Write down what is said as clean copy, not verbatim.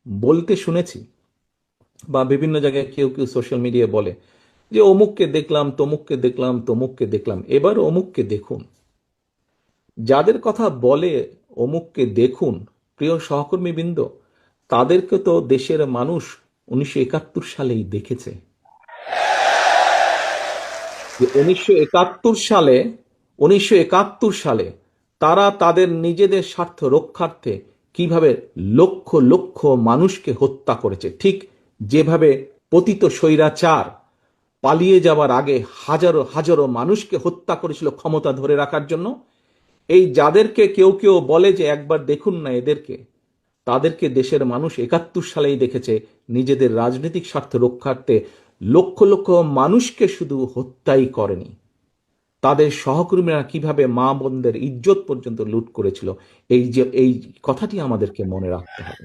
বলতে শুনেছি, বা বিভিন্ন জায়গায় কেউ কেউ সোশ্যাল মিডিয়ায় বলে যে অমুককে দেখলাম, তমুককে দেখলাম, তমুককে দেখলাম। এবার অমুককে দেখুন। যাদের কথা বলে অমুককে দেখুন, প্রিয় সহকর্মীবৃন্দ, তাদেরকে তো দেশের মানুষ 1971 সালেই দেখেছে। যে 1971 সালে তারা তাদের নিজেদের স্বার্থ রক্ষার্থে কিভাবে লক্ষ লক্ষ মানুষকে হত্যা করেছে, ঠিক যেভাবে পতিত স্বৈরাচার পালিয়ে যাওয়ার আগে হাজারো হাজারো মানুষকে হত্যা করেছিল ক্ষমতা ধরে রাখার জন্য। এই যাদেরকে কেউ কেউ বলে যে একবার দেখুন না এদেরকে, তাদেরকে দেশের মানুষ 71 সালেই দেখেছে নিজেদের রাজনৈতিক স্বার্থ রক্ষার্থে লক্ষ লক্ষ মানুষকে শুধু হত্যাই করেনি, তাদের সহকর্মীরা কিভাবে মা বোনদের ইজ্জত পর্যন্ত লুট করেছিল। এই কথাটি আমাদেরকে মনে রাখতে হবে।